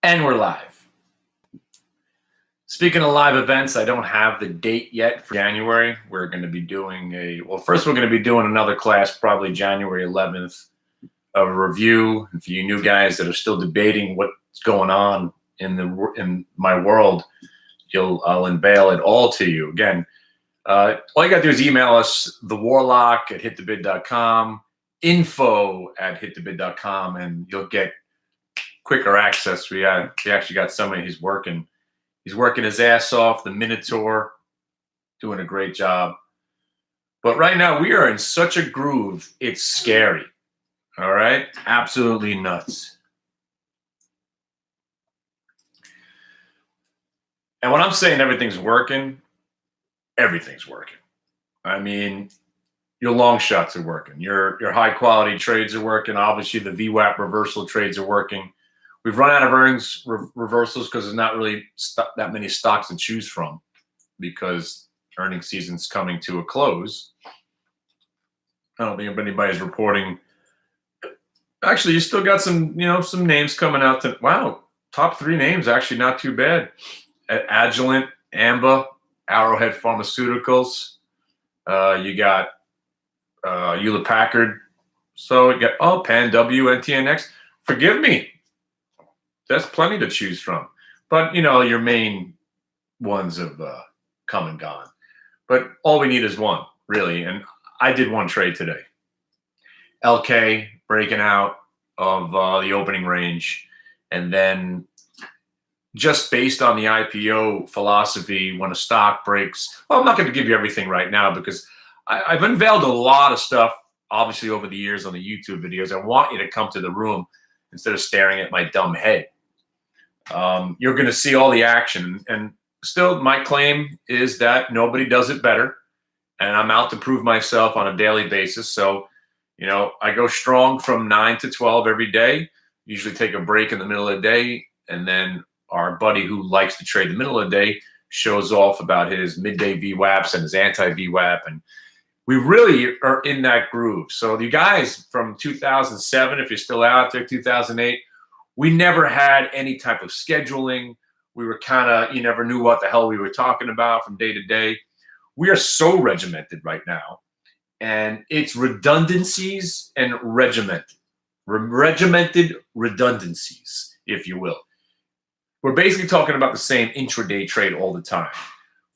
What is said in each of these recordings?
And we're live. Speaking of live events, I don't have the date yet for January. We're going to be doing first we're going to be doing another class probably January 11th, a review. And for you new guys that are still debating what's going on in my world, I'll unveil it all to you. Again, all you got to do is email us, thewarlock@hitthebid.com, info@hitthebid.com, and you'll get quicker access. We actually got somebody who's working. He's working his ass off, the Minotaur, doing a great job. But right now we are in such a groove, it's scary. All right? Absolutely nuts. And when I'm saying everything's working, everything's working. I mean, your long shots are working. Your high quality trades are working. Obviously, the VWAP reversal trades are working. We've run out of earnings reversals because there's not really that many stocks to choose from because earnings season's coming to a close. I don't think anybody's reporting. Actually, you still got some names coming out. Wow, top 3 names actually not too bad. Agilent, Amba, Arrowhead Pharmaceuticals. You got Hewlett Packard. So you got Pan W, NTNX. Forgive me. That's plenty to choose from. But, your main ones have come and gone. But all we need is one, really. And I did one trade today. LK breaking out of the opening range. And then just based on the IPO philosophy, when a stock breaks, I'm not going to give you everything right now because I've unveiled a lot of stuff, obviously, over the years on the YouTube videos. I want you to come to the room instead of staring at my dumb head. You're going to see all the action. And still, my claim is that nobody does it better. And I'm out to prove myself on a daily basis. So, I go strong from 9 to 12 every day, usually take a break in the middle of the day. And then our buddy who likes to trade the middle of the day shows off about his midday VWAPs and his anti-VWAP. And we really are in that groove. So you guys from 2007, if you're still out there, 2008, we never had any type of scheduling. We were you never knew what the hell we were talking about from day to day. We are so regimented right now. And it's redundancies and regimented redundancies, if you will. We're basically talking about the same intraday trade all the time.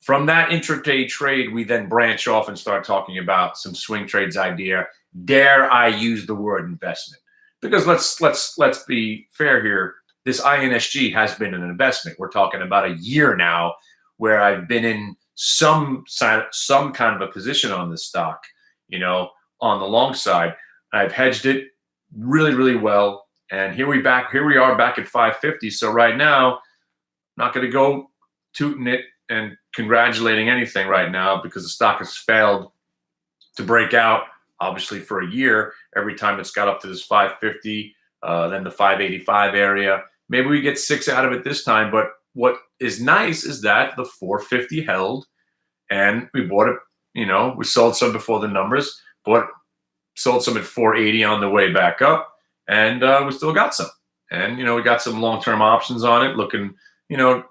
From that intraday trade, we then branch off and start talking about some swing trades idea. Dare I use the word investment? Because let's be fair here. This INSG has been an investment. We're talking about a year now where I've been in some kind of a position on this stock, on the long side. I've hedged it really, really well. And here we are back at 550. So right now, I'm not going to go tooting it and congratulating anything right now because the stock has failed to break out, obviously, for a year. Every time it's got up to this 550, then the 585 area. Maybe we get 6 out of it this time. But what is nice is that the 450 held, and we bought it. We sold some before the numbers, sold some at 480 on the way back up, and we still got some. And, we got some long-term options on it looking, that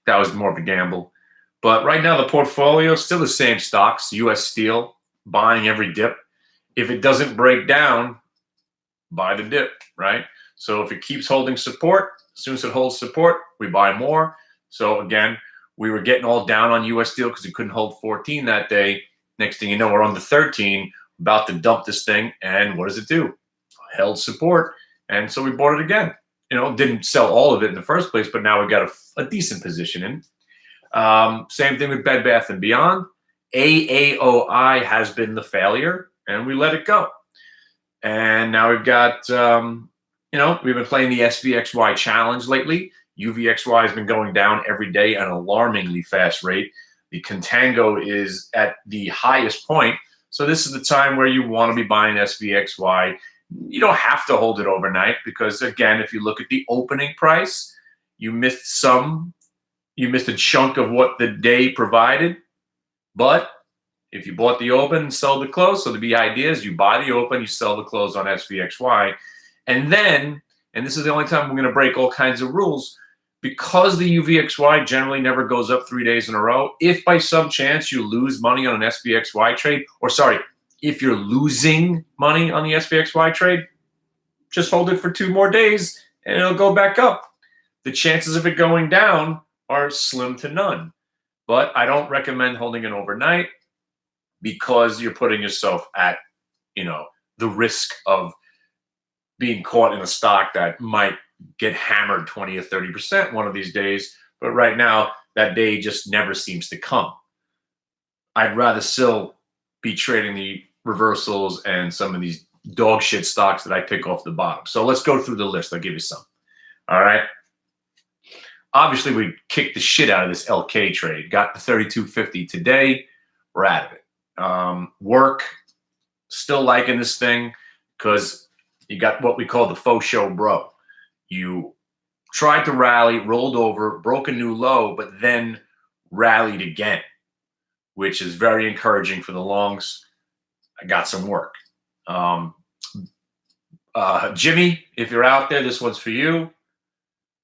was more of a gamble. But right now the portfolio is still the same stocks, U.S. Steel, buying every dip. If it doesn't break down, buy the dip, right? So if it keeps holding support, as soon as it holds support, we buy more. So again, we were getting all down on U.S. Steel because we couldn't hold 14 that day. Next thing you know, we're on the 13, about to dump this thing. And what does it do? Held support. And so we bought it again. Didn't sell all of it in the first place, but now we got a decent position in. Same thing with Bed Bath & Beyond. AAOI has been the failure, and we let it go. And now we've got, we've been playing the SVXY challenge lately. UVXY has been going down every day at an alarmingly fast rate. The contango is at the highest point. So this is the time where you want to be buying SVXY. You don't have to hold it overnight because, again, if you look at the opening price, you missed a chunk of what the day provided. But if you bought the open and sell the close, so the idea is you buy the open, you sell the close on SVXY. And then and this is the only time we're going to break all kinds of rules, because the UVXY generally never goes up 3 days in a row. If by some chance you lose money on an SPXY trade, or sorry, if you're losing money on the SPXY trade, just hold it for 2 more days and it'll go back up. The chances of it going down are slim to none. But I don't recommend holding it overnight, because you're putting yourself at, the risk of being caught in a stock that might get hammered 20 or 30% one of these days. But right now, that day just never seems to come. I'd rather still be trading the reversals and some of these dog shit stocks that I pick off the bottom. So let's go through the list. I'll give you some. All right. Obviously, we kicked the shit out of this LK trade. Got the 32.50 today. We're out of it. Work, still liking this thing, because you got what we call the faux show bro. You tried to rally, rolled over, broke a new low, but then rallied again, which is very encouraging for the longs. I got some work. Jimmy, if you're out there, this one's for you.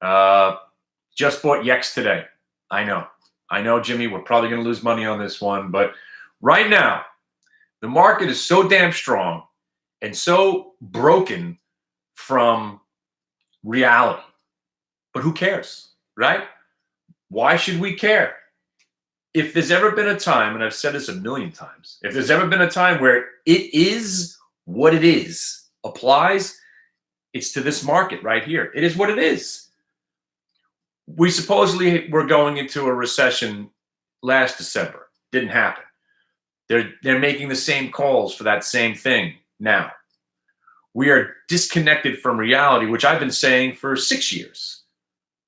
Just bought Yex today. I know, Jimmy, we're probably going to lose money on this one, but right now, the market is so damn strong and so broken from reality. But who cares, right? Why should we care? If there's ever been a time, and I've said this a million times, if there's ever been a time where it is what it is applies, it's to this market right here. It is what it is. We supposedly were going into a recession last December. Didn't happen. They're making the same calls for that same thing now. We are disconnected from reality, which I've been saying for 6 years,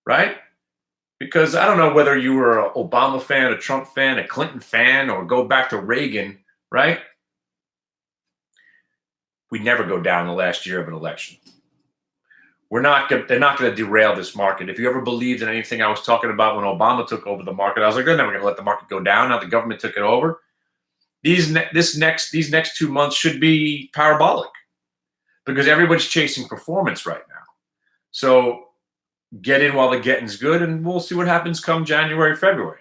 right? Because I don't know whether you were an Obama fan, a Trump fan, a Clinton fan, or go back to Reagan, right? We never go down the last year of an election. They're not going to derail this market. If you ever believed in anything I was talking about when Obama took over the market, I was like, they're never going to let the market go down. Now the government took it over. These next 2 months should be parabolic, because everybody's chasing performance right now. So get in while the getting's good, and we'll see what happens come January, February.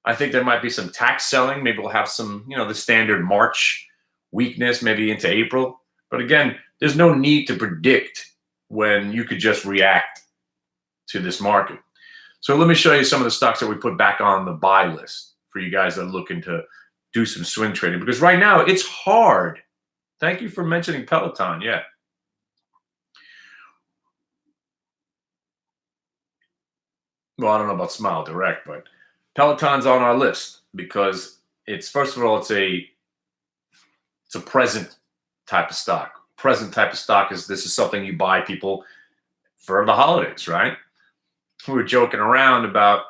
I think there might be some tax selling. Maybe we'll have some, the standard March weakness, maybe into April. But again, there's no need to predict when you could just react to this market. So let me show you some of the stocks that we put back on the buy list for you guys that are looking to do some swing trading, because right now it's hard. Thank you for mentioning Peloton. Yeah. Well, I don't know about Smile Direct, but Peloton's on our list because it's, first of all, it's a present type of stock. Present type of stock is, this is something you buy people for the holidays, right? We were joking around about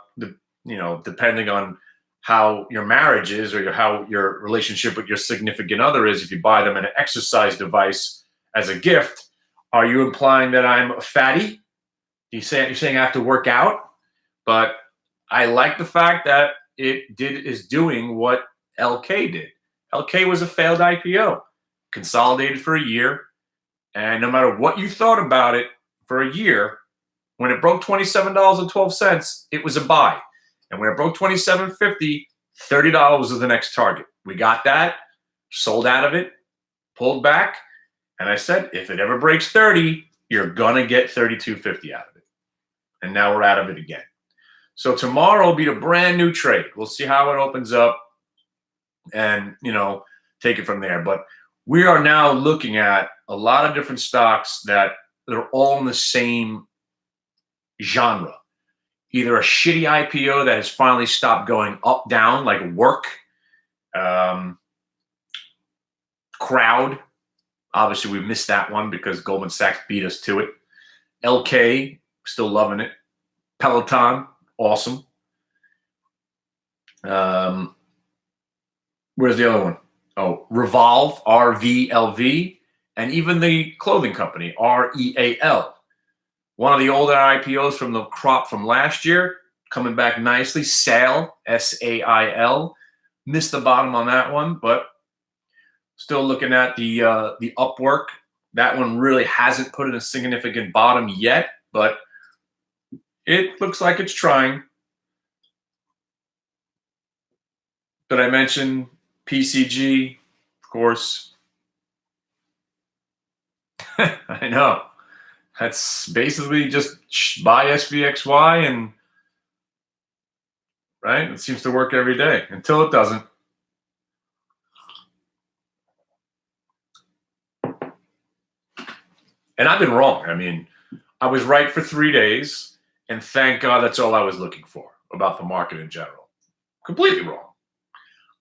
depending on how your marriage is, or how your relationship with your significant other is, if you buy them an exercise device as a gift, are you implying that I'm a fatty? You're saying I have to work out? But I like the fact that it is doing what LK did. LK was a failed IPO, consolidated for a year, and no matter what you thought about it for a year, when it broke $27.12, it was a buy. And when it broke $27.50, $30 was the next target. We got that, sold out of it, pulled back, and I said, if it ever breaks 30, you're gonna get $32.50 out of it. And now we're out of it again. So tomorrow will be a brand new trade. We'll see how it opens up and, take it from there. But we are now looking at a lot of different stocks that are all in the same genre. Either a shitty IPO that has finally stopped going up, down, like Work, Crowd. Obviously, we missed that one because Goldman Sachs beat us to it. LK, still loving it. Peloton, awesome. Where's the other one? Oh, Revolve, RVLV, and even the clothing company, REAL. One of the older IPOs from the crop from last year, coming back nicely. SAIL, SAIL. Missed the bottom on that one, but still looking at the Upwork That one really hasn't put in a significant bottom yet, but it looks like it's trying. Did I mention PCG? Of course. I know. That's basically just buy SVXY and right? It seems to work every day until it doesn't. And I've been wrong. I mean, I was right for 3 days, and thank God that's all I was looking for about the market in general. Completely wrong.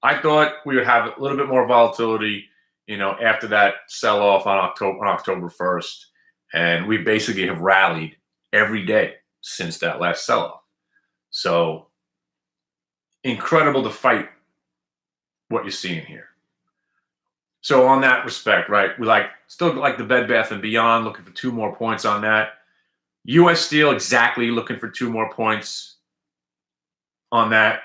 I thought we would have a little bit more volatility, after that sell-off on October 1st. And we basically have rallied every day since that last sell-off. So incredible to fight what you're seeing here. So on that respect, right, we still like the Bed Bath & Beyond, looking for 2 more points on that. U.S. Steel, exactly looking for 2 more points on that.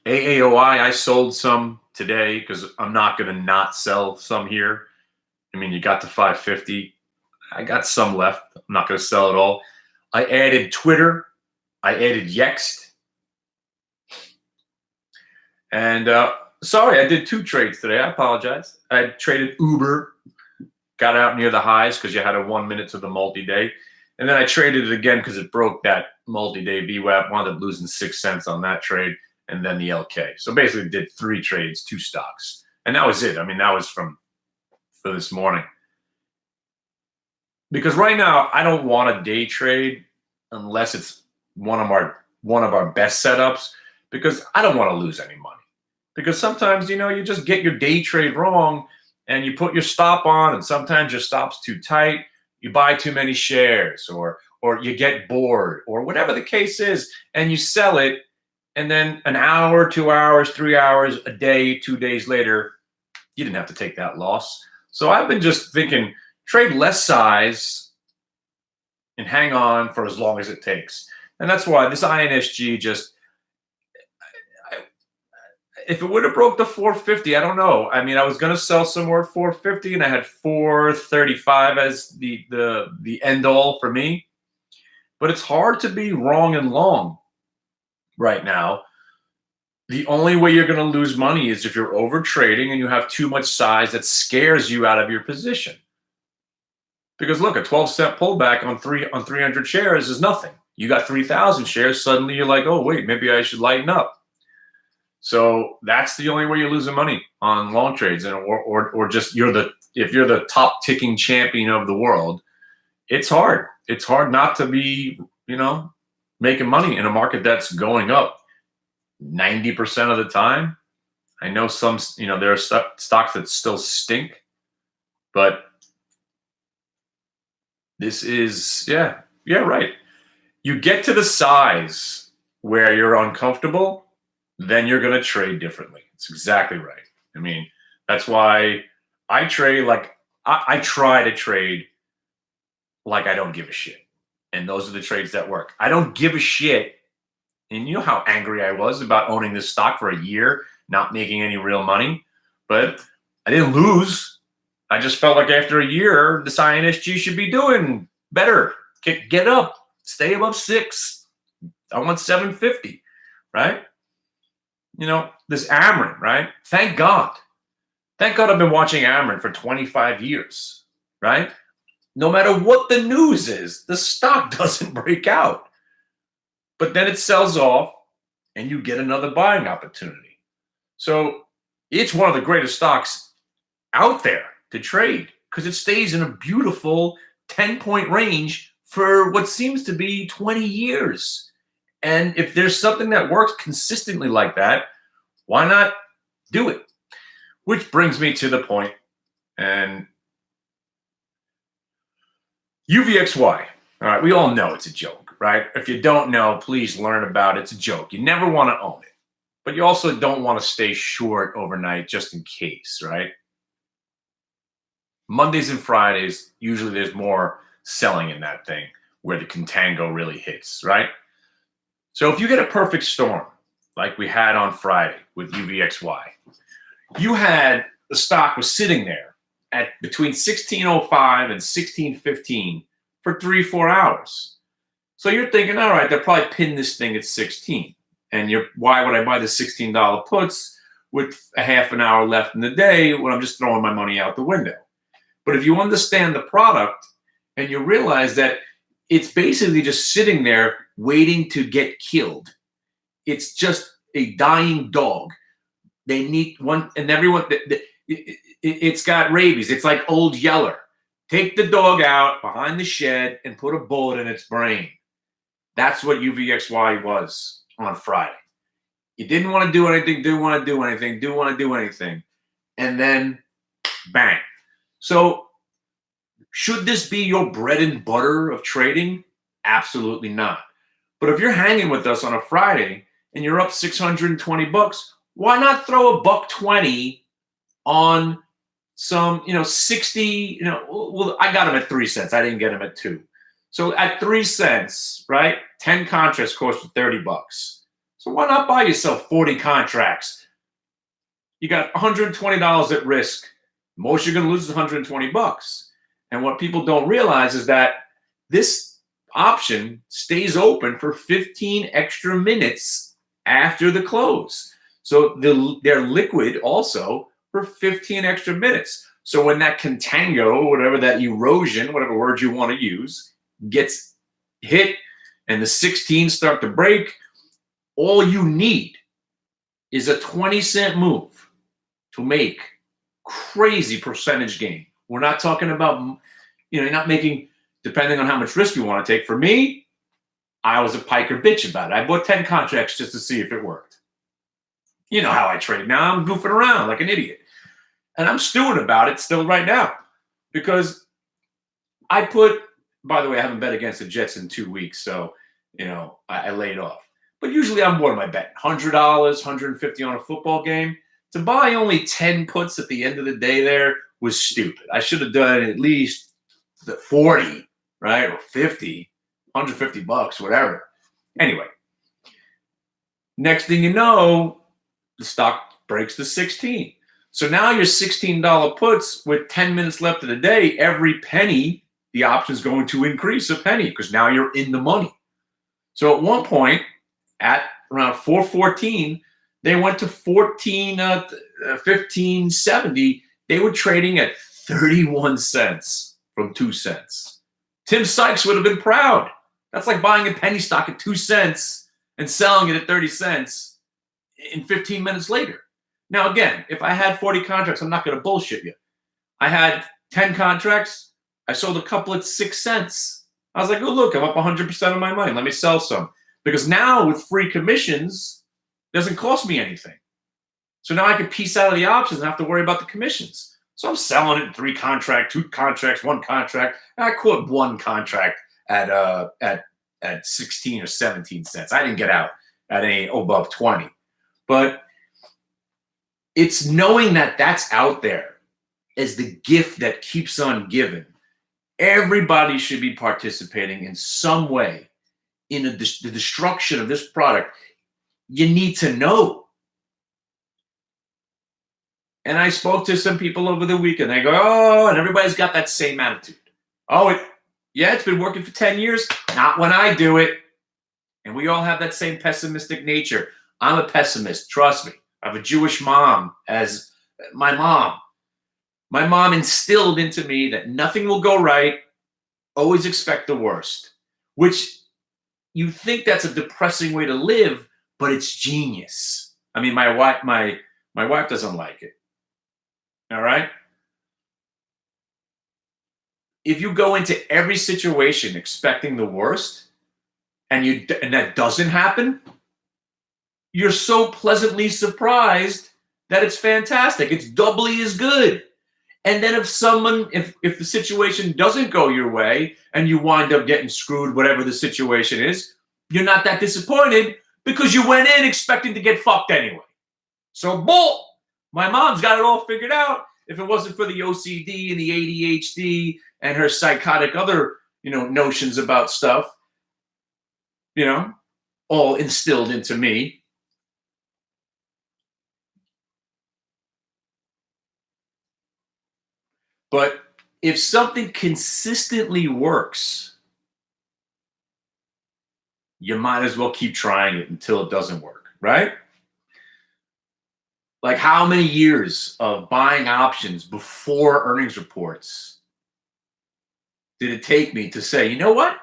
AAOI, I sold some today because I'm not going to not sell some here. I mean, you got to 550. I got some left. I'm not going to sell it all. I added Twitter. I added Yext. And sorry, I did 2 trades today. I apologize. I traded Uber, got out near the highs because you had a 1 minute to the multi-day. And then I traded it again because it broke that multi-day VWAP, wound up losing 6 cents on that trade, and then the LK. So basically did 3 trades, 2 stocks. And that was it. I mean, that was for this morning. Because right now, I don't want a day trade unless it's one of our best setups, because I don't want to lose any money. Because sometimes, you just get your day trade wrong and you put your stop on, and sometimes your stop's too tight. You buy too many shares, or you get bored, or whatever the case is, and you sell it. And then an hour, 2 hours, 3 hours, a day, 2 days later, you didn't have to take that loss. So I've been just thinking, trade less size and hang on for as long as it takes. And that's why this INSG if it would have broke the 450, I don't know. I mean, I was going to sell somewhere at 450, and I had 435 as the end all for me. But it's hard to be wrong and long right now. The only way you're going to lose money is if you're over trading and you have too much size that scares you out of your position. Because look, a 12-cent pullback on 300 shares is nothing. You got 3,000 shares, suddenly you're like, oh wait, maybe I should lighten up. So that's the only way you're losing money on long trades, or just if you're the top ticking champion of the world, it's hard. It's hard not to be, making money in a market that's going up 90% of the time. I know some, there are stocks that still stink, but this is, yeah, right. You get to the size where you're uncomfortable, then you're going to trade differently. It's exactly right. I mean, that's why I trade I try to trade like I don't give a shit. And those are the trades that work. I don't give a shit. And you know how angry I was about owning this stock for a year, not making any real money. But I didn't lose. I just felt like after a year, this INSG should be doing better. Get up. Stay above 6. I want 750, right? This Ameren, right? Thank God. Thank God I've been watching Ameren for 25 years, right? No matter what the news is, the stock doesn't break out. But then it sells off and you get another buying opportunity. So it's one of the greatest stocks out there to trade because it stays in a beautiful 10-point range for what seems to be 20 years. And if there's something that works consistently like that, why not do it? Which brings me to the point, and UVXY. All right, we all know it's a joke, right? If you don't know, please learn about it. It's a joke. You never want to own it, but you also don't want to stay short overnight just in case, right? Mondays and Fridays, usually there's more selling in that thing where the contango really hits, right? So if you get a perfect storm, like we had on Friday with UVXY, you had the stock was sitting there at between 1605 and 1615 for 3-4 hours. So you're thinking, all right, they'll probably pin this thing at 16. And why would I buy the $16 puts with a half an hour left in the day when I'm just throwing my money out the window? But if you understand the product and you realize that it's basically just sitting there waiting to get killed, it's just a dying dog. They need one, and everyone, it's got rabies. It's like Old Yeller. Take the dog out behind the shed and put a bullet in its brain. That's what UVXY was on Friday. You didn't want to do anything, didn't want to do anything, didn't want to do anything. And then, bang. So, should this be your bread and butter of trading? Absolutely not. But if you're hanging with us on a Friday and you're up $620, why not throw $1.20 on some, 60, well, I got them at 3 cents. I didn't get them at 2. So at 3 cents, right? 10 contracts cost you $30. So why not buy yourself 40 contracts? You got $120 at risk. Most you're going to lose is $120. And what people don't realize is that this option stays open for 15 extra minutes after the close. So they're liquid also for 15 extra minutes. So when that contango, whatever that erosion, whatever word you want to use, gets hit and the 16s start to break, all you need is a 20-cent move to make crazy percentage gain. We're not talking about, you're not making, depending on how much risk you want to take. For me, I was a piker bitch about it. I bought 10 contracts just to see if it worked. You know how I trade now. I'm goofing around like an idiot. And I'm stewing about it still right now because I put, by the way, I haven't bet against the Jets in 2 weeks. So, I laid off. But usually what am I betting? $100, $150 on a football game. To buy only 10 puts at the end of the day there was stupid. I should have done at least the 40, right? Or 50, $150, whatever. Anyway, next thing you know, the stock breaks the 16. So now your $16 puts with 10 minutes left of the day, every penny, the option is going to increase a penny because now you're in the money. So at one point, at around 4:14, they went to 15.70. They were trading at 31 cents from 2 cents. Tim Sykes would have been proud. That's like buying a penny stock at 2 cents and selling it at 30 cents in 15 minutes later. Now, again, if I had 40 contracts, I'm not going to bullshit you. I had 10 contracts. I sold a couple at 6 cents. I was like, oh, look, I'm up 100% of my money. Let me sell some. Because now with free commissions, it doesn't cost me anything. So now I can piece out of the options and have to worry about the commissions. So I'm selling it in 3 contracts, 2 contracts, 1 contract. And I caught 1 contract at 16 or 17 cents. I didn't get out at any above 20. But it's knowing that that's out there as the gift that keeps on giving. Everybody should be participating in some way in the destruction of this product. You need to know. And I spoke to some people over the weekend. They go, oh, and everybody's got that same attitude. Oh, it's been working for 10 years. Not when I do it. And we all have that same pessimistic nature. I'm a pessimist. Trust me. I have a Jewish mom as my mom. My mom instilled into me that nothing will go right. Always expect the worst. Which you think that's a depressing way to live, but it's genius. I mean, my wife doesn't like it. All right? If you go into every situation expecting the worst and that doesn't happen, you're so pleasantly surprised that it's fantastic. It's doubly as good. And then if the situation doesn't go your way and you wind up getting screwed, whatever the situation is, you're not that disappointed because you went in expecting to get fucked anyway. So, bull. My mom's got it all figured out. If it wasn't for the OCD and the ADHD and her psychotic other, notions about stuff, all instilled into me. But if something consistently works, you might as well keep trying it until it doesn't work, right? Like how many years of buying options before earnings reports did it take me to say, you know what?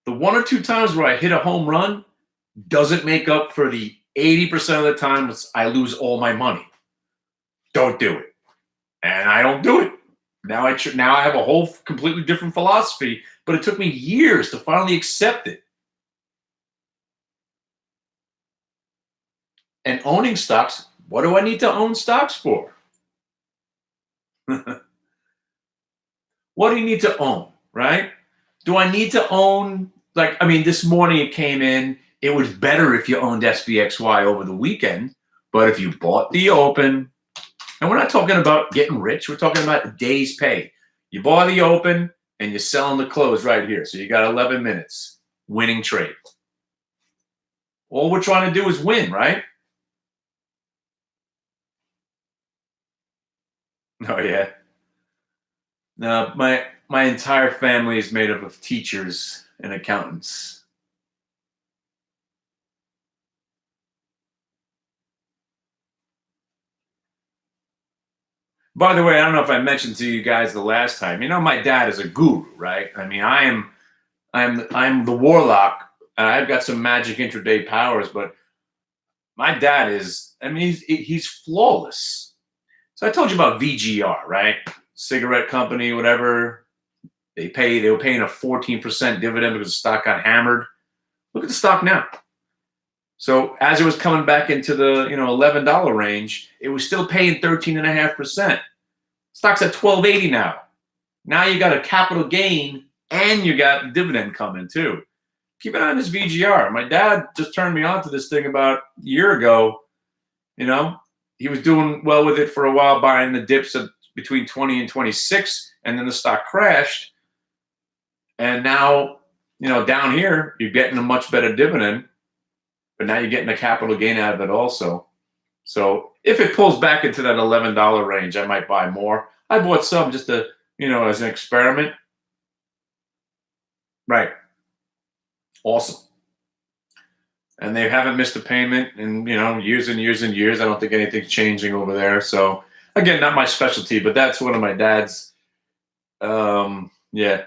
The one or two times where I hit a home run doesn't make up for the 80% of the times I lose all my money. Don't do it. And I don't do it. Now I have a whole completely different philosophy, but it took me years to finally accept it. And owning stocks, what do I need to own stocks for? What do you need to own, right? Do I need to own, like, I mean, this morning it came in, it was better if you owned SPXY over the weekend, but if you bought the open, and we're not talking about getting rich, we're talking about a day's pay. You buy the open and you're selling the close right here. So you got 11 minutes, winning trade. All we're trying to do is win, right? Oh, yeah. No, my entire family is made up of teachers and accountants. By the way, I don't know if I mentioned to you guys the last time. You know, my dad is a guru, right? I mean, I'm the warlock. I've got some magic intraday powers, but my dad is. I mean, he's flawless. So I told you about VGR, right? Cigarette company, whatever. They were paying a 14% dividend because the stock got hammered. Look at the stock now. So as it was coming back into the $11 range, it was still paying 13.5%. Stock's at 12.80 now. Now you got a capital gain and you got dividend coming too. Keep an eye on this VGR. My dad just turned me on to this thing about a year ago. You know, he was doing well with it for a while, buying the dips at between 20 and 26, and then the stock crashed. And now, down here, you're getting a much better dividend, but now you're getting a capital gain out of it also. So if it pulls back into that $11 range, I might buy more. I bought some just to, as an experiment. Right. Awesome. And they haven't missed a payment in, years and years and years. I don't think anything's changing over there. So again, not my specialty, but that's one of my dad's. Yeah,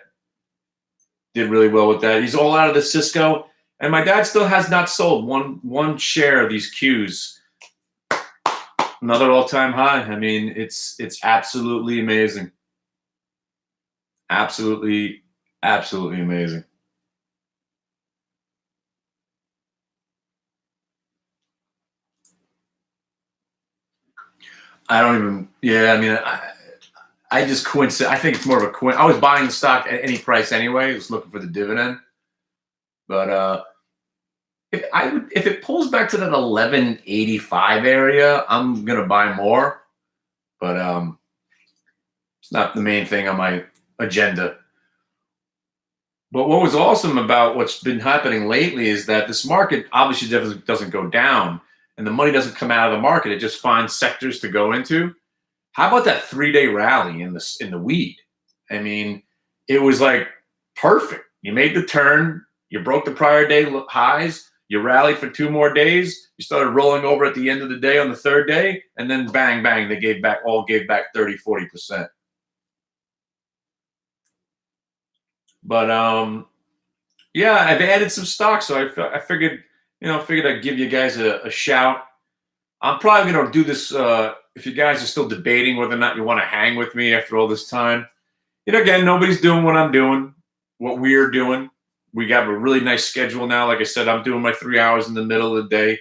did really well with that. He's all out of the Cisco, and my dad still has not sold one share of these Qs. Another all-time high. I mean, it's absolutely amazing. Absolutely, absolutely amazing. I don't even. Yeah, I mean, I just coincided. I think it's more of a coincidence. I was buying the stock at any price anyway. I was looking for the dividend, but if it pulls back to that 11.85 area, I'm gonna buy more. But it's not the main thing on my agenda. But what was awesome about what's been happening lately is that this market obviously doesn't go down, and the money doesn't come out of the market. It just finds sectors to go into. How about that 3-day rally in the weed? I mean, it was like perfect. You made the turn, you broke the prior day highs, you rallied for 2 more days, you started rolling over at the end of the day on the 3rd day, and then bang, bang, they gave back 30, 40%. But yeah, I've added some stocks, so I figured, I'd give you guys a shout. I'm probably going to do this if you guys are still debating whether or not you want to hang with me after all this time. Again, nobody's doing what I'm doing, what we're doing. We got a really nice schedule now. Like I said, I'm doing my 3 hours in the middle of the day.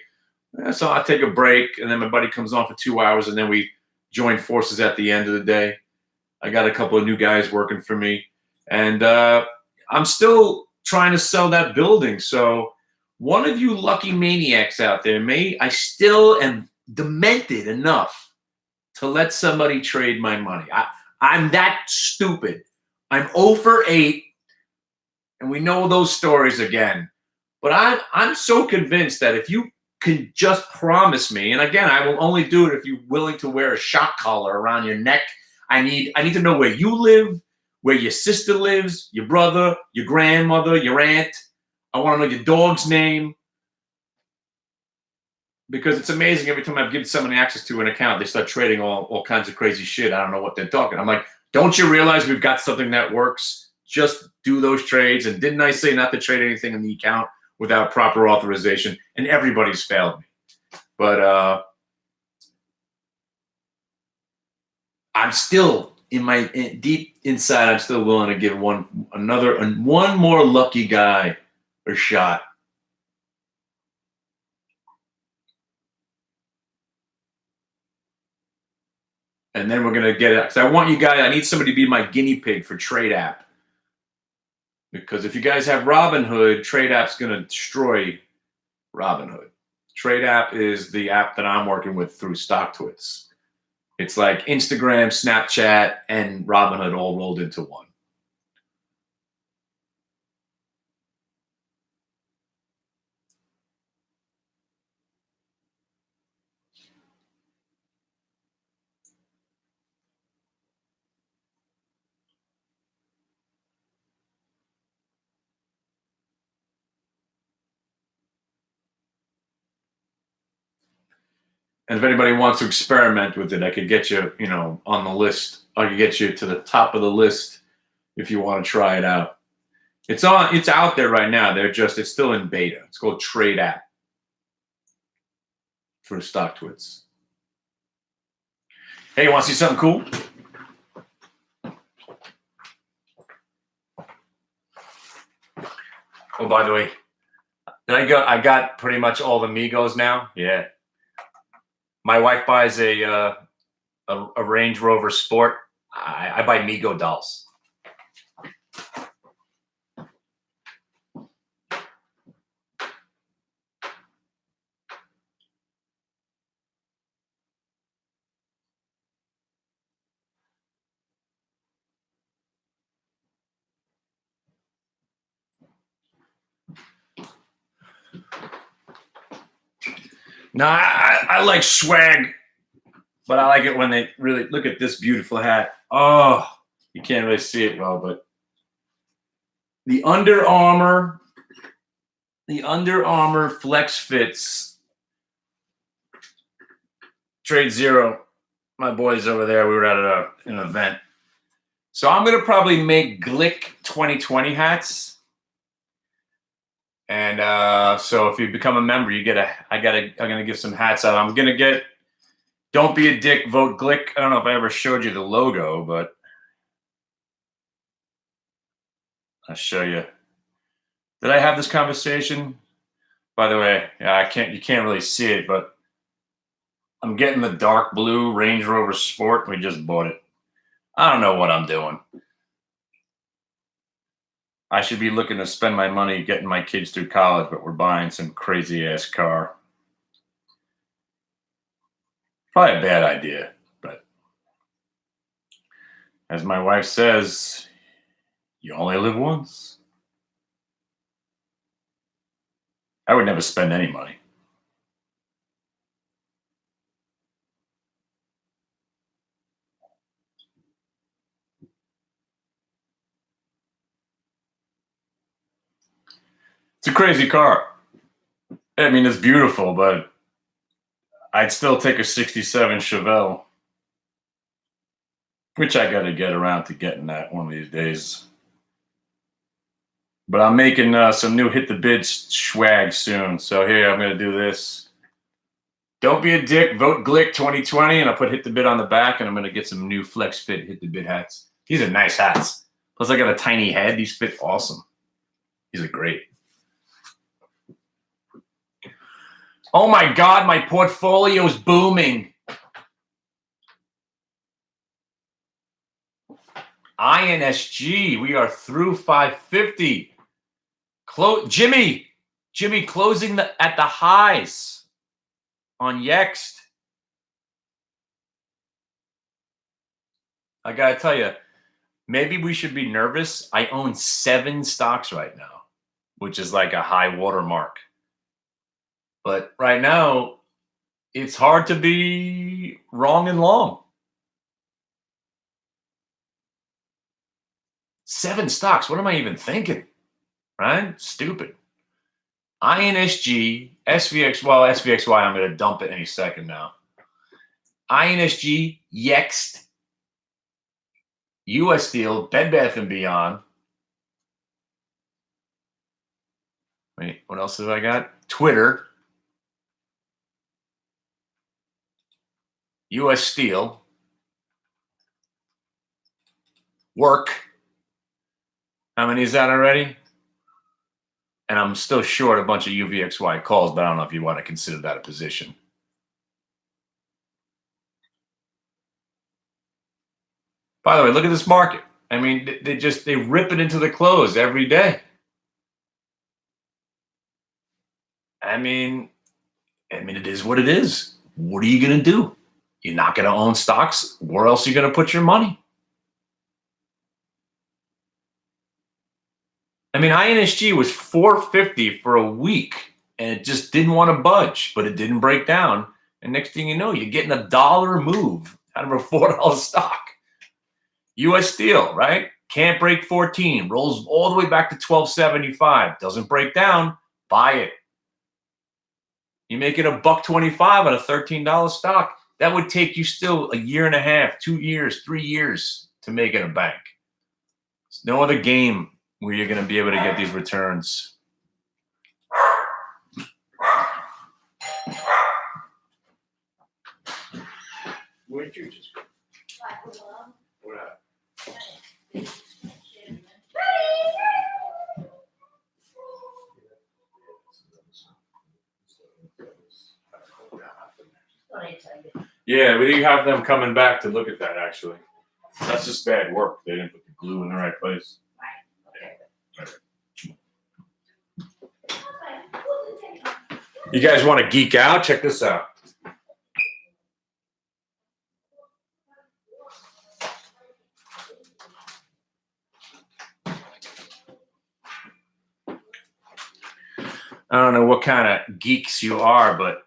So I'll take a break, and then my buddy comes on for 2 hours, and then we join forces at the end of the day. I got a couple of new guys working for me. And I'm still trying to sell that building. So one of you lucky maniacs out there, I still am demented enough to let somebody trade my money. I'm that stupid. I'm 0 for 8, and we know those stories again. But I'm so convinced that if you can just promise me, and again, I will only do it if you're willing to wear a shock collar around your neck. I need to know where you live, where your sister lives, your brother, your grandmother, your aunt. I want to know your dog's name. Because it's amazing every time I've given someone access to an account, they start trading all kinds of crazy shit. I don't know what they're talking. I'm like, don't you realize we've got something that works? Just do those trades. And didn't I say not to trade anything in the account without proper authorization? And everybody's failed me. But I'm still deep inside, I'm still willing to give one more lucky guy a shot. And then we're going to get it. Because I want you guys, I need somebody to be my guinea pig for Trade App. Because if you guys have Robinhood, Trade App's going to destroy Robinhood. Trade App is the app that I'm working with through StockTwits. It's like Instagram, Snapchat, and Robinhood all rolled into one. And if anybody wants to experiment with it, I could get you, on the list. I could get you to the top of the list if you want to try it out. It's out there right now. It's still in beta. It's called Trade App for StockTwits. Hey, you want to see something cool? Oh, by the way, I got pretty much all the Migos now. Yeah. My wife buys a Range Rover Sport. I buy Migo dolls. No, I like swag, but I like it when they really look at this beautiful hat. Oh, you can't really see it well, but the Under Armour Flex Fits Trade Zero. My boys over there, we were at an event. So I'm going to probably make Glick 2020 hats. And so if you become a member, I'm going to give some hats out. I'm going to get Don't Be a Dick, Vote Glick. I don't know if I ever showed you the logo, but I'll show you. Did I have this conversation? By the way, yeah, you can't really see it, but I'm getting the dark blue Range Rover Sport. We just bought it. I don't know what I'm doing. I should be looking to spend my money getting my kids through college, but we're buying some crazy ass car. Probably a bad idea, but as my wife says, you only live once. I would never spend any money. It's a crazy car. I mean, it's beautiful, but I'd still take a 67 Chevelle, which I got to get around to getting that one of these days. But I'm making some new Hit the Bid swag soon. So here, I'm going to do this. Don't Be a Dick, Vote Glick 2020, and I'll put Hit the Bid on the back, and I'm going to get some new Flex Fit Hit the Bid hats. These are nice hats. Plus, I got a tiny head. These fit awesome. These are great. Oh my God, my portfolio's booming. INSG, we are through 550. Jimmy closing at the highs on Yext. I gotta tell you, maybe we should be nervous. I own 7 stocks right now, which is like a high watermark. But right now, it's hard to be wrong and long. 7 stocks. What am I even thinking? Right? Stupid. INSG, SVX, well, SVXY, I'm going to dump it any second now. INSG, Yext, US Steel, Bed Bath & Beyond. Wait, what else have I got? Twitter, US Steel, Work. How many is that already? And I'm still short a bunch of UVXY calls, but I don't know if you want to consider that a position. By the way, look at this market. I mean, they rip it into the close every day. I mean, it is what it is. What are you going to do? You're not going to own stocks. Where else are you going to put your money? I mean, INSG was 450 for a week, and it just didn't want to budge, but it didn't break down. And next thing you know, you're getting a $1 move out of a $4 stock. US Steel, right? Can't break 14, rolls all the way back to 1275. Doesn't break down, buy it. You make it $1.25 on a $13 stock. That would take you still a year and a half, 2 years, 3 years to make it a bank. There's no other game where you're going to be able to get these returns. Where'd you just go? What happened? Yeah, we didn't have them coming back to look at that, actually. That's just bad work. They didn't put the glue in the right place. You guys want to geek out? Check this out. I don't know what kind of geeks you are, but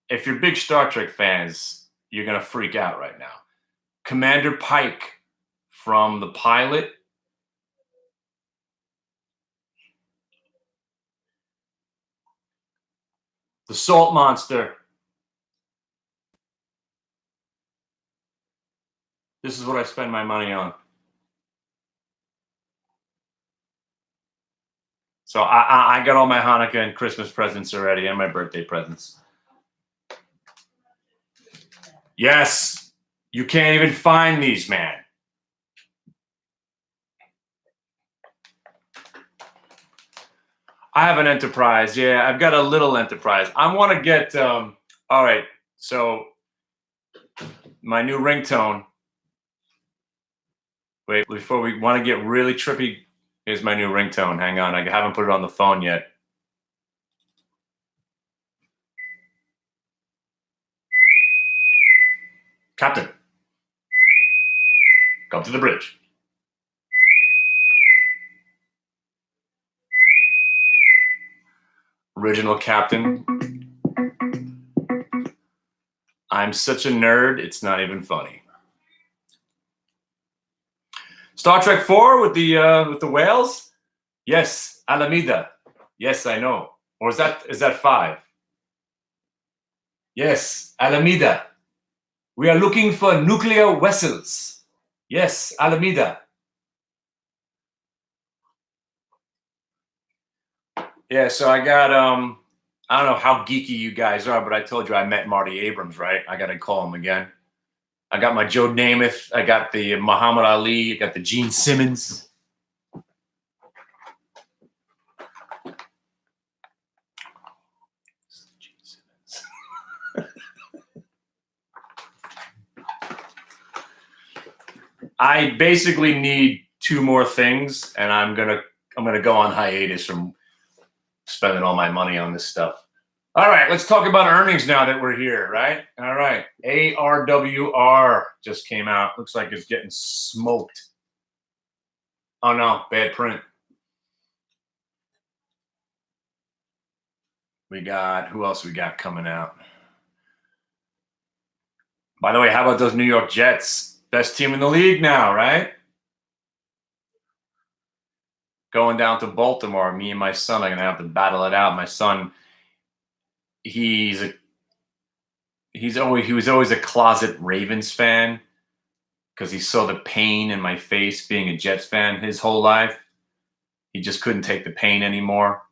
if you're big Star Trek fans, you're going to freak out right now. Commander Pike from the pilot. The Salt Monster. This is what I spend my money on. So I got all my Hanukkah and Christmas presents already and my birthday presents. Yes, you can't even find these, man. I have an Enterprise. Yeah, I've got a little Enterprise. I want to get, all right, so my new ringtone. Wait, before we want to get really trippy, here's my new ringtone. Hang on, I haven't put it on the phone yet. Captain, come to the bridge. Original Captain. I'm such a nerd, it's not even funny. Star Trek 4 with the whales? Yes, Alameda. Yes, I know. Or is that 5? Yes, Alameda. We are looking for nuclear vessels. Yes, Alameda. Yeah, so I got I don't know how geeky you guys are, but I told you I met Marty Abrams, right? I got to call him again. I got my Joe Namath. I got the Muhammad Ali. I got the Gene Simmons. I basically need 2 more things, and I'm gonna go on hiatus from spending all my money on this stuff. All right, let's talk about earnings now that we're here, right? All right, ARWR just came out. Looks like it's getting smoked. Oh no, bad print. We got, who else we got coming out? By the way, how about those New York Jets? Best team in the league now, right? Going down to Baltimore, me and my son are gonna have to battle it out. My son, he's a he was always a closet Ravens fan because he saw the pain in my face being a Jets fan his whole life. He just couldn't take the pain anymore.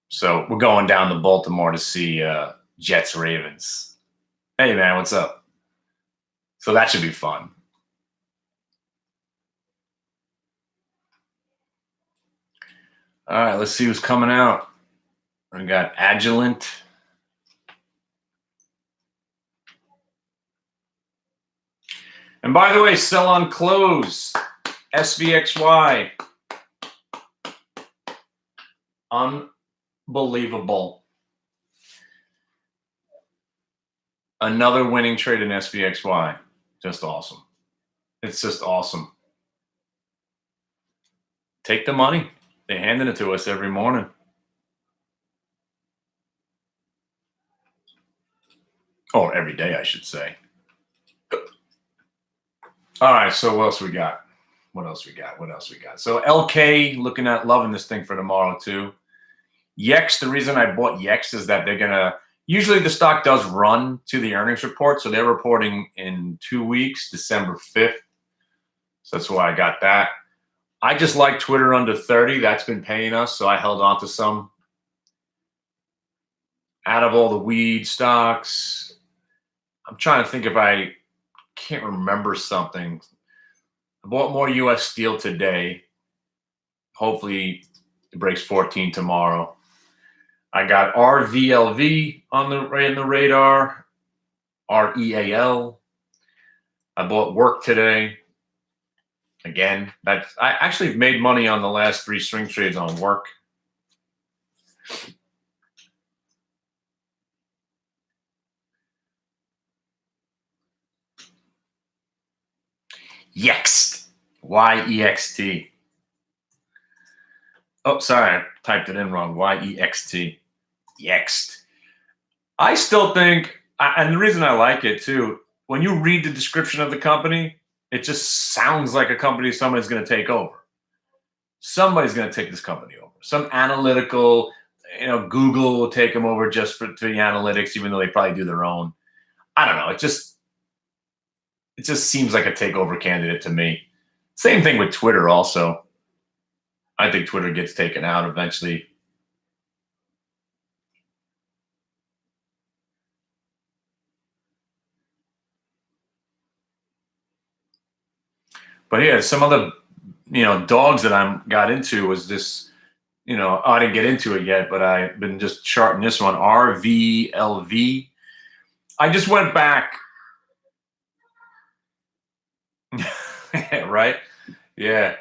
So we're going down to Baltimore to see Jets Ravens. Hey man, what's up? So that should be fun. All right, let's see who's coming out. We got Agilent. And by the way, sell on close. SVXY. Unbelievable. Another winning trade in SVXY. Just awesome. It's just awesome. Take the money. They handed it to us every morning. Or every day, I should say. All right, so what else we got? What else we got? So LK looking at loving this thing for tomorrow too. Yext, the reason I bought Yext is that they're gonna usually the stock does run to the earnings report, so they're reporting in 2 weeks, December 5th. So that's why I got that. I just like Twitter under 30. That's been paying us, so I held on to some. Out of all the weed stocks, I'm trying to think if I can't remember something. I bought more U.S. Steel today. Hopefully it breaks 14 tomorrow. I got RVLV on the radar, REAL. I bought Work today. Again, I actually made money on the last 3 swing trades on Work. Yext. Y-E-X-T. Oh, sorry. I typed it in wrong. Y-E-X-T. Yext. I still think, and the reason I like it too, when you read the description of the company, it just sounds like a company somebody's going to take over. Somebody's going to take this company over. Some analytical, Google will take them over just for the analytics, even though they probably do their own. I don't know. It just seems like a takeover candidate to me. Same thing with Twitter also. I think Twitter gets taken out eventually. But yeah, some of the dogs that I got into was this, I didn't get into it yet, but I've been just charting this one, RVLV. I just went back. Right? Yeah.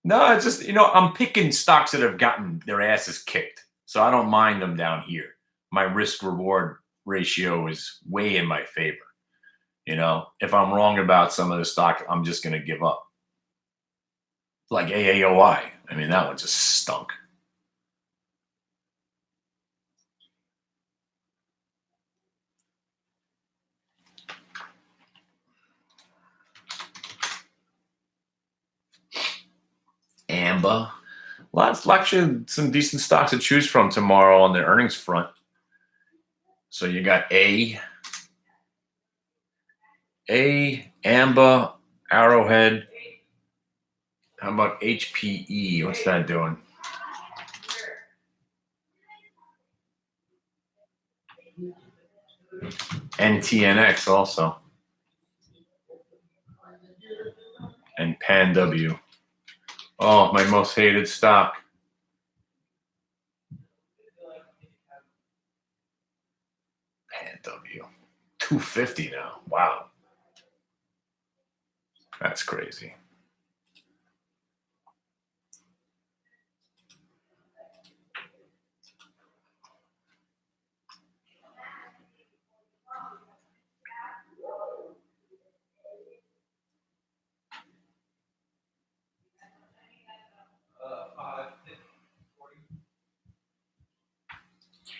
No, it's just, I'm picking stocks that have gotten their asses kicked. So I don't mind them down here. My risk reward ratio is way in my favor. If I'm wrong about some of the stock, I'm just going to give up. Like AAOI. I mean, that one just stunk. Amba. Actually some decent stocks to choose from tomorrow on the earnings front. So you got Amba, Arrowhead. How about HPE? What's that doing? NTNX also. And PanW. Oh, my most hated stock. PanW. 250 now. Wow. That's crazy.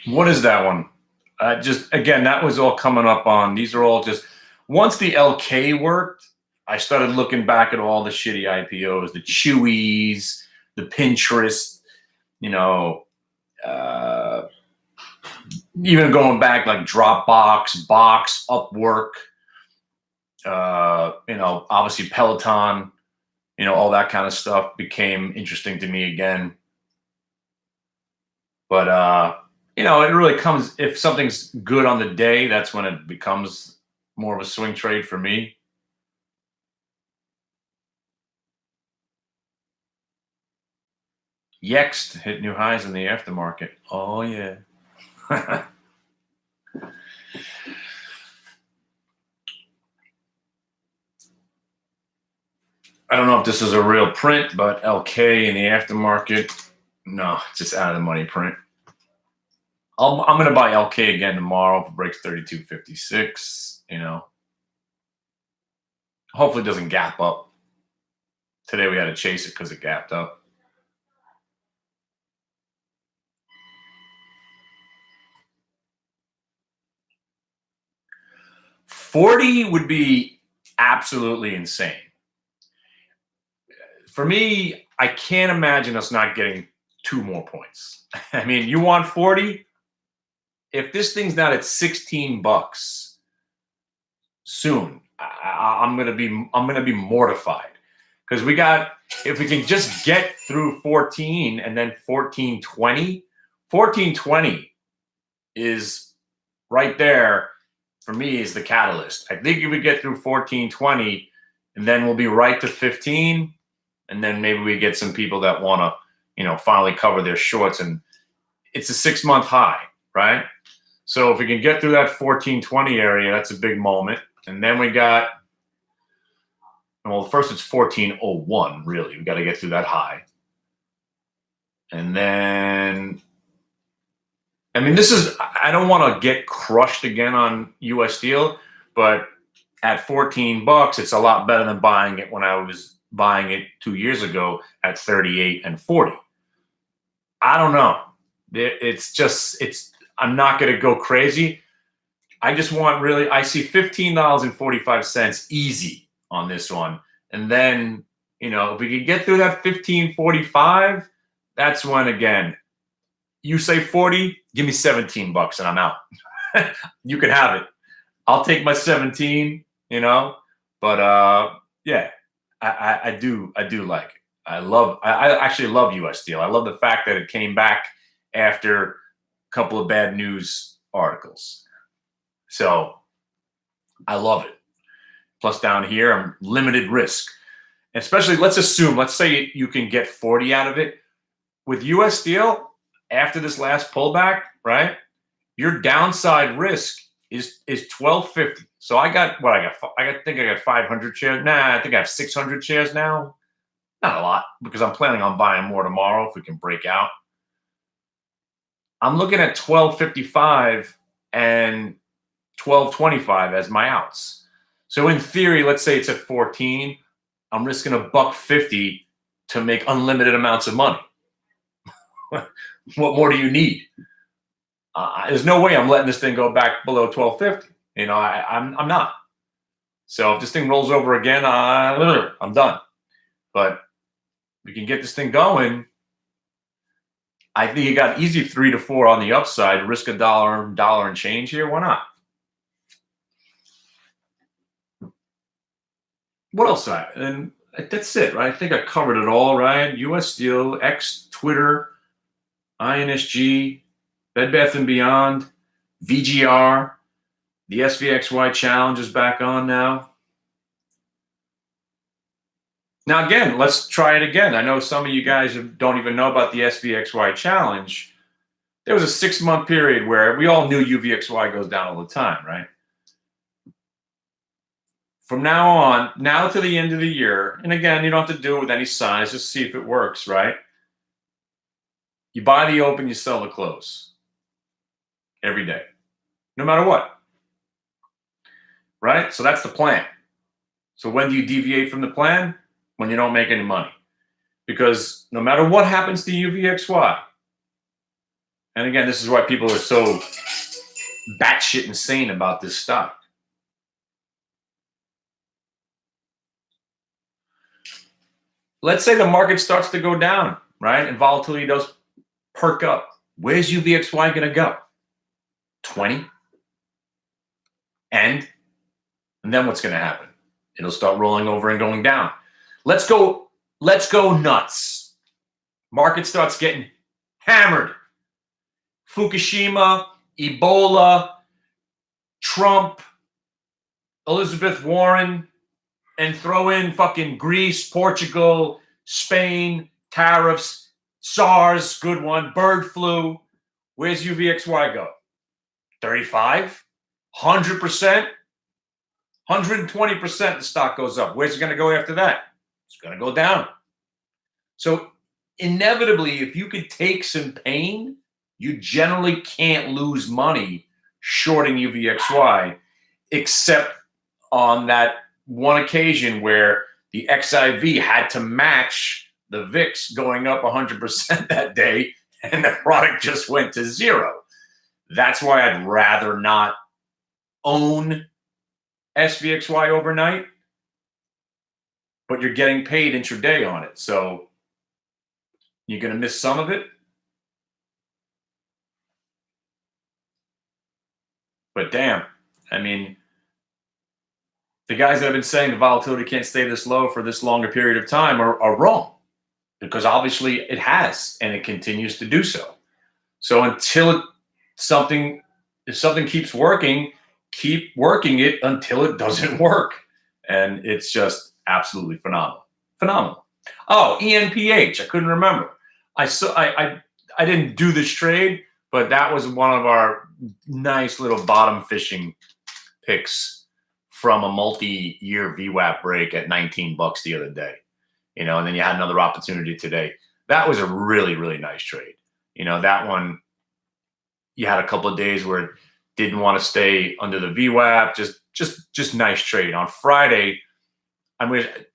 What is that one? Just again, that was all coming up on. These are all just Once the LK worked, I started looking back at all the shitty IPOs, the Chewies, the Pinterest, you know, even going back like Dropbox, Box, Upwork, obviously Peloton, all that kind of stuff became interesting to me again. But, it really comes, if something's good on the day, that's when it becomes more of a swing trade for me. Yext hit new highs in the aftermarket. Oh, yeah. I don't know if this is a real print, but LK in the aftermarket, no, it's just out of the money print. I'm going to buy LK again tomorrow if it breaks 32.56, Hopefully it doesn't gap up. Today we had to chase it because it gapped up. $40 would be absolutely insane. For me, I can't imagine us not getting 2 more points. I mean, you want 40? If this thing's not at $16 soon, I'm gonna be mortified, because if we can just get through 14 and then 14.20 is right there for me, is the catalyst. I think if we get through 14.20, and then we'll be right to 15, and then maybe we get some people that want to, finally cover their shorts, and it's a 6-month high, right? So if we can get through that 14.20 area, that's a big moment. And then we got, well, first it's 14.01, really. We got to get through that high. And then, I mean, I don't want to get crushed again on US Steel, but at $14, it's a lot better than buying it when I was buying it 2 years ago at 38 and 40. I don't know. I'm not going to go crazy. I just want I see $15.45 easy on this one. And then, if we could get through that 15.45, that's when, again, you say 40, give me $17 and I'm out. You can have it. I'll take my 17, but yeah, I do like it. I actually love US Steel. I love the fact that it came back after a couple of bad news articles. So I love it. Plus down here, I'm limited risk. Especially, let's say you can get 40 out of it. With US Steel, after this last pullback, right, your downside risk is 1250. So I think I got 500 shares. I think I have 600 shares now. Not a lot, because I'm planning on buying more tomorrow if we can break out. I'm looking at 1255 and 1225 as my outs. So in theory, let's say it's at 14, I'm risking $1.50 to make unlimited amounts of money. What more do you need? There's no way I'm letting this thing go back below 1250. I'm not. So if this thing rolls over again, I'm done. But we can get this thing going. I think you got easy 3 to 4 on the upside. Risk $1 and change here. Why not? What else? And that's it, right? I think I covered it all, right? US Steel, X, Twitter, INSG, Bed Bath & Beyond, VGR, the SVXY challenge is back on now. Now, again, let's try it again. I know some of you guys don't even know about the SVXY challenge. There was a 6-month period where we all knew UVXY goes down all the time, right? From now on, now to the end of the year, and again, you don't have to do it with any size, just see if it works, right? You buy the open, you sell the close every day, no matter what, right? So that's the plan. So when do you deviate from the plan? When you don't make any money. Because no matter what happens to UVXY, and again, this is why people are so batshit insane about this stock. let's say the market starts to go down, right? And volatility does perk up. Where's UVXY going to go? 20? And then what's going to happen? It'll start rolling over and going down. Let's go nuts. Market starts getting hammered. Fukushima, Ebola, Trump, Elizabeth Warren, and throw in fucking Greece, Portugal, Spain, tariffs, SARS, good one, bird flu. Where's UVXY go? 35? 100%? 120% the stock goes up. Where's it going to go after that? It's going to go down. So inevitably, if you could take some pain, you generally can't lose money shorting UVXY, except on that one occasion where the XIV had to match the VIX going up 100% that day, and the product just went to zero. That's why I'd rather not own SVXY overnight, but you're getting paid intraday on it. So you're going to miss some of it. But damn, I mean, the guys that have been saying the volatility can't stay this low for this longer period of time are wrong, because obviously it has, and it continues to do so. So until something keeps working, keep working it until it doesn't work. And it's just absolutely phenomenal. Oh, ENPH, I couldn't remember. I didn't do this trade, but that was one of our nice little bottom fishing picks from a multi-year VWAP break at 19 bucks the other day. And then you had another opportunity today. That was a really, really nice trade. That one, you had a couple of days where it didn't want to stay under the VWAP. Just nice trade. On Friday,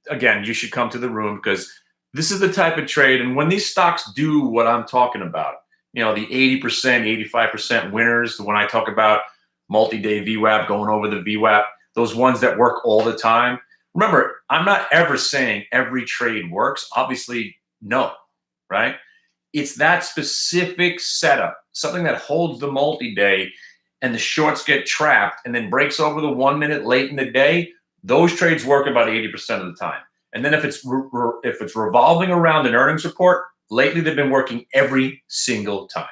again, you should come to the room, because this is the type of trade. And when these stocks do what I'm talking about, the 80%, 85% winners, when I talk about multi-day VWAP, going over the VWAP, those ones that work all the time. Remember, I'm not ever saying every trade works. Obviously, no, right? It's that specific setup, something that holds the multi-day and the shorts get trapped and then breaks over the 1 minute late in the day. Those trades work about 80% of the time. And then if it's revolving around an earnings report, lately they've been working every single time.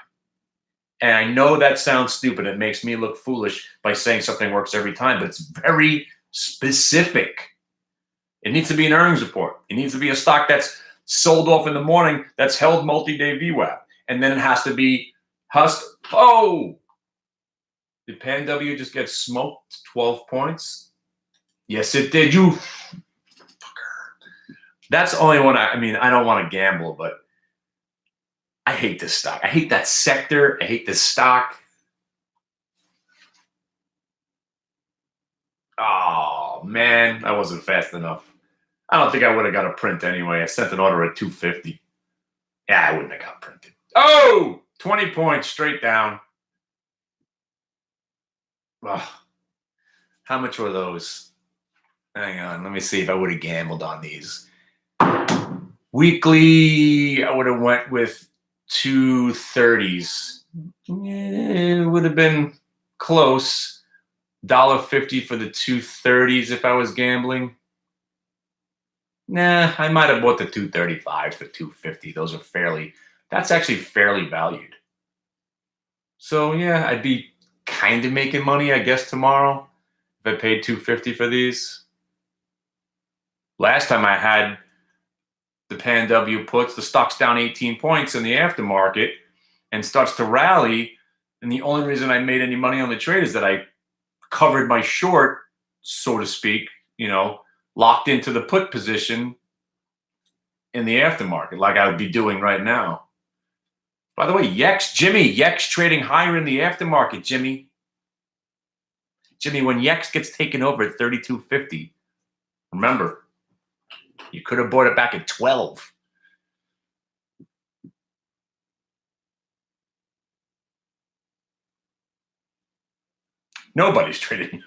And I know that sounds stupid. It makes me look foolish by saying something works every time, but it's very specific. It needs to be an earnings report. It needs to be a stock that's sold off in the morning, that's held multi-day VWAP. And then it has to be Oh! Did PanW just get smoked 12 points? Yes, it did. You fucker. That's the only one. I don't want to gamble, but I hate this stock. I hate that sector. I hate this stock. Oh, man. I wasn't fast enough. I don't think I would have got a print anyway. I sent an order at 250. Yeah, I wouldn't have got printed. Oh, 20 points straight down. Oh, how much were those? Hang on. Let me see if I would have gambled on these. Weekly, I would have went with 230s. It would have been close. $1.50 for the 230s if I was gambling. Nah, I might have bought the 235 for 250. That's actually fairly valued. So yeah, I'd be kind of making money, I guess, tomorrow if I paid 250 for these. Last time I had the PanW puts, the stock's down 18 points in the aftermarket and starts to rally. And the only reason I made any money on the trade is that I covered my short, so to speak, locked into the put position in the aftermarket, like I would be doing right now. By the way, Yex trading higher in the aftermarket, Jimmy. When Yex gets taken over at 32.50, remember, you could have bought it back at 12. Nobody's trading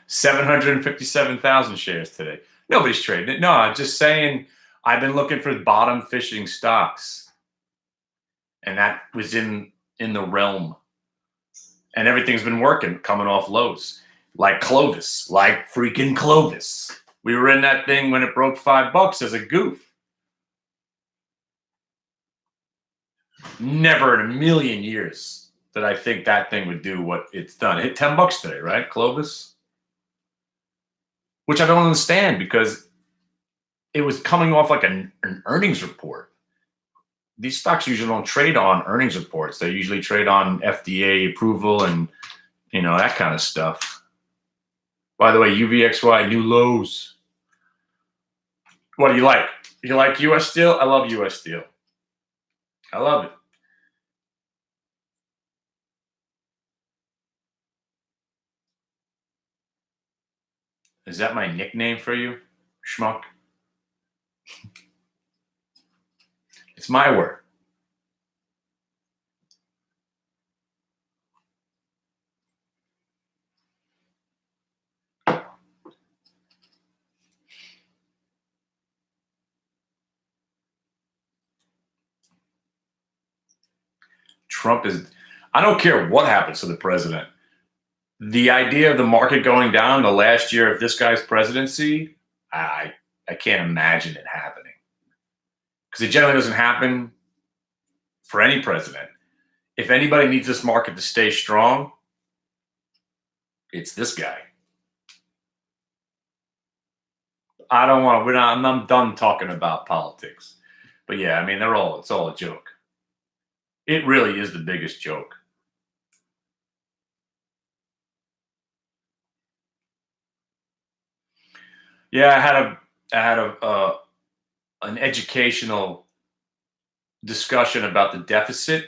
757,000 shares today. Nobody's trading it. No, I'm just saying I've been looking for bottom fishing stocks, and that was in the realm. And everything's been working, coming off lows, like Clovis, like freaking Clovis. We were in that thing when it broke $5 as a goof. Never in a million years did I think that thing would do what it's done. It hit $10 today, right, Clovis? Which I don't understand because it was coming off like an earnings report. These stocks usually don't trade on earnings reports. They usually trade on FDA approval and, that kind of stuff. By the way, UVXY, new lows. What do you like? You like US Steel? I love US Steel. I love it. Is that my nickname for you, schmuck? It's my word. Trump is, I don't care what happens to the president. The idea of the market going down the last year of this guy's presidency, I can't imagine it happening. Because it generally doesn't happen for any president. If anybody needs this market to stay strong, it's this guy. I'm done talking about politics. But yeah, I mean, it's all a joke. It really is the biggest joke. Yeah, I had an educational discussion about the deficit,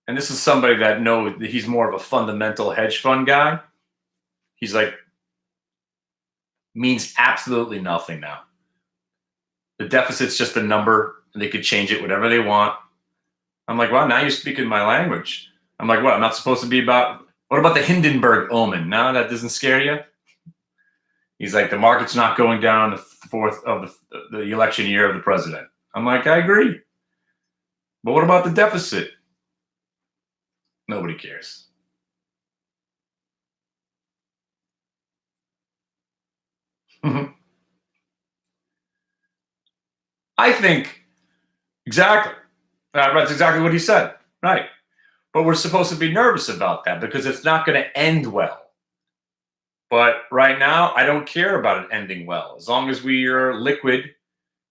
and this is somebody that knows that he's more of a fundamental hedge fund guy. He's like, means absolutely nothing now. The deficit's just a number, and they could change it whatever they want. I'm like, well, now you're speaking my language. I'm like, what? I'm not supposed to be about. What about the Hindenburg omen? No, that doesn't scare you. He's like, the market's not going down the fourth of the election year of the president. I'm like, I agree. But what about the deficit? Nobody cares. I think exactly. That's exactly what he said. Right. But we're supposed to be nervous about that because it's not going to end well. But right now, I don't care about it ending well. As long as we are liquid,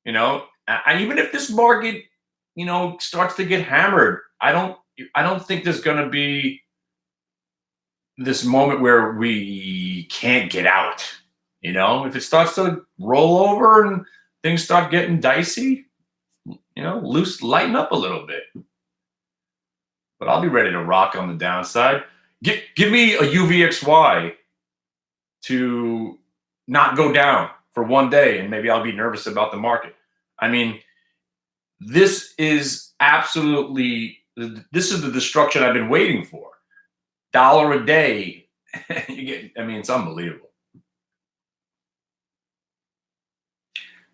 and even if this market, starts to get hammered, I don't think there's going to be this moment where we can't get out. If it starts to roll over and things start getting dicey, lighten up a little bit. But I'll be ready to rock on the downside. Give me a UVXY to not go down for one day, and maybe I'll be nervous about the market. I mean, this is the destruction I've been waiting for. $1 a day. It's unbelievable.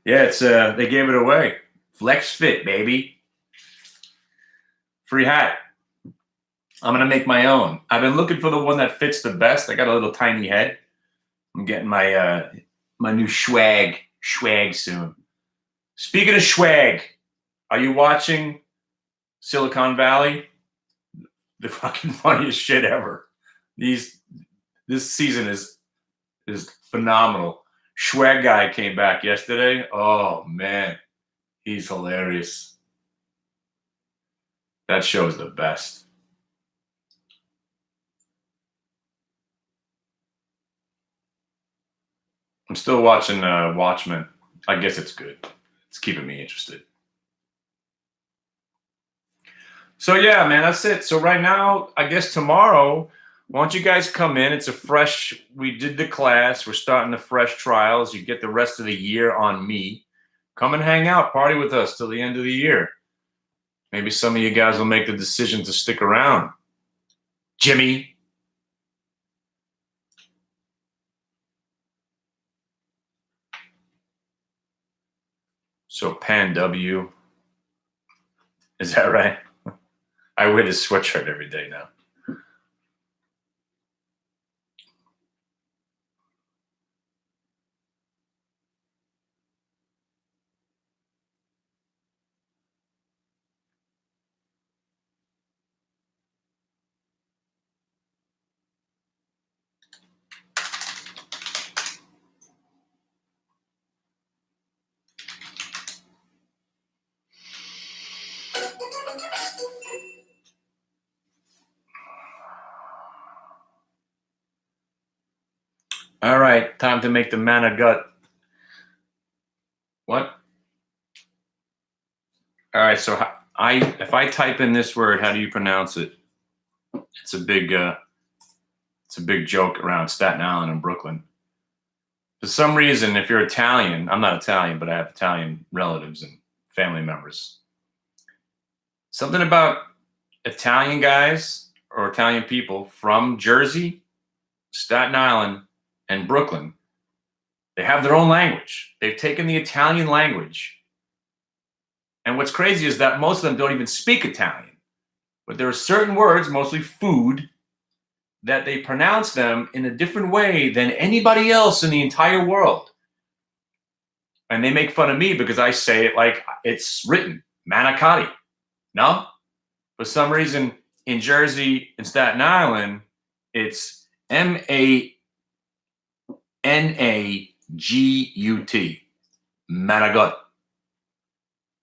Yeah, it's they gave it away. Flex Fit, baby. Free hat. I'm gonna make my own. I've been looking for the one that fits the best. I got a little tiny head. I'm getting my my new swag soon. Speaking of swag, are you watching Silicon Valley? The fucking funniest shit ever. This season is phenomenal. Swag guy came back yesterday. Oh man, he's hilarious. That show is the best. I'm still watching Watchmen. I guess it's good. It's keeping me interested. So yeah, man, that's it. So right now, I guess tomorrow, why don't you guys come in? We did the class. We're starting the fresh trials. You get the rest of the year on me. Come and hang out, party with us till the end of the year. Maybe some of you guys will make the decision to stick around. Jimmy. So Pan W. Is that right? I wear this sweatshirt every day now. All right, time to make the mana gut. What? All right, so if I type in this word, how do you pronounce it? It's a big joke around Staten Island and Brooklyn. For some reason, if you're Italian, I'm not Italian, but I have Italian relatives and family members. Something about Italian guys or Italian people from Jersey, Staten Island, and Brooklyn, they have their own language. They've taken the Italian language. And what's crazy is that most of them don't even speak Italian. But there are certain words, mostly food, that they pronounce them in a different way than anybody else in the entire world. And they make fun of me because I say it like it's written, manicotti. No? For some reason, in Jersey and Staten Island, it's Managut. Managut.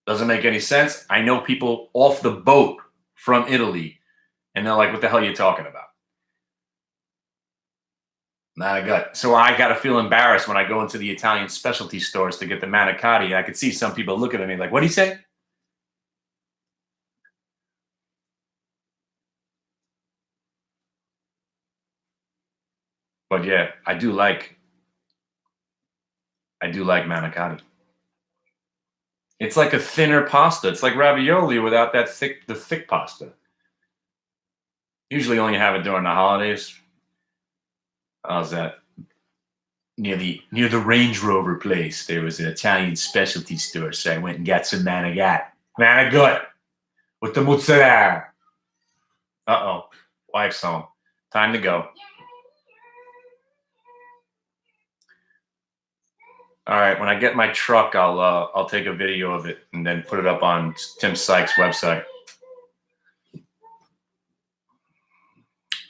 Doesn't make any sense. I know people off the boat from Italy, and they're like, what the hell are you talking about? Managut. So I got to feel embarrassed when I go into the Italian specialty stores to get the manicotti. I could see some people looking at me like, what do you say? But yeah, I do like manicotti. It's like a thinner pasta. It's like ravioli without the thick pasta. Usually only have it during the holidays. How's that? Near the Range Rover place, there was an Italian specialty store, so I went and got some Managut with the mozzarella. Uh-oh, wife's home. Time to go. All right, when I get my truck, I'll take a video of it and then put it up on Tim Sykes' website.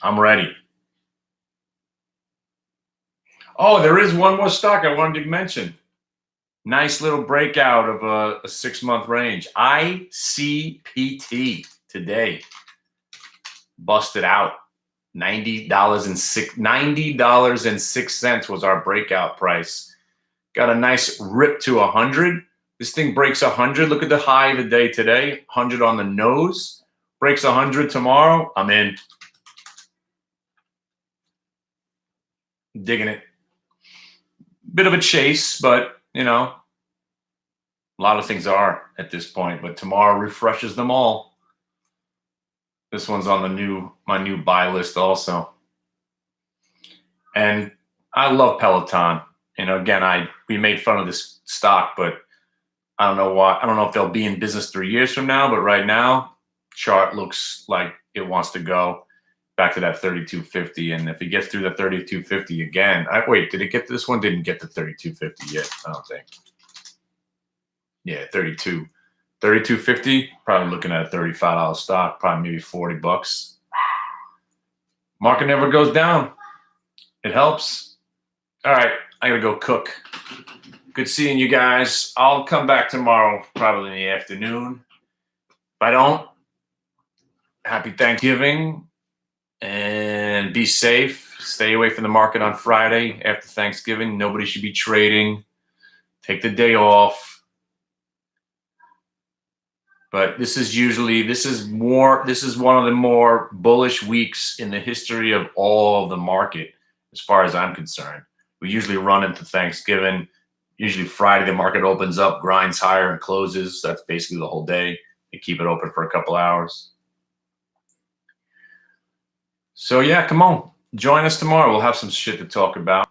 I'm ready. Oh, there is one more stock I wanted to mention. Nice little breakout of a 6-month range. ICPT today busted out. $90.06 was our breakout price. Got a nice rip to 100. This thing breaks 100. Look at the high of the day today. 100 on the nose. Breaks 100 tomorrow. I'm in. Digging it. Bit of a chase, but, a lot of things are at this point. But tomorrow refreshes them all. This one's on my new buy list also. And I love Peloton. Again, we made fun of this stock, but I don't know why. I don't know if they'll be in business 3 years from now, but right now, chart looks like it wants to go back to that 3250. And if it gets through the 3250 again, wait, did it get to this one? Didn't get to 3250 yet, I don't think. Yeah, 3250, probably looking at a $35 stock, probably maybe $40. Market never goes down. It helps. All right, I gotta go cook. Good seeing you guys. I'll come back tomorrow, probably in the afternoon. If I don't, happy Thanksgiving and be safe. Stay away from the market on Friday after Thanksgiving. Nobody should be trading. Take the day off. But this is one of the more bullish weeks in the history of all of the market, as far as I'm concerned. We usually run into Thanksgiving. Usually Friday, the market opens up, grinds higher, and closes. That's basically the whole day. They keep it open for a couple hours. So yeah, come on. Join us tomorrow. We'll have some shit to talk about.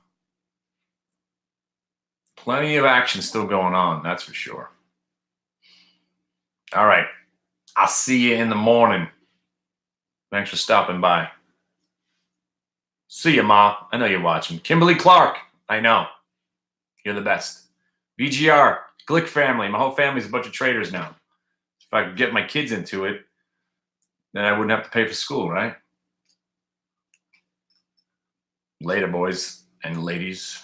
Plenty of action still going on, that's for sure. All right. I'll see you in the morning. Thanks for stopping by. See you, Ma. I know you're watching. Kimberly Clark. I know. You're the best. VGR. Glick family. My whole family's a bunch of traders now. If I could get my kids into it, then I wouldn't have to pay for school, right? Later, boys and ladies.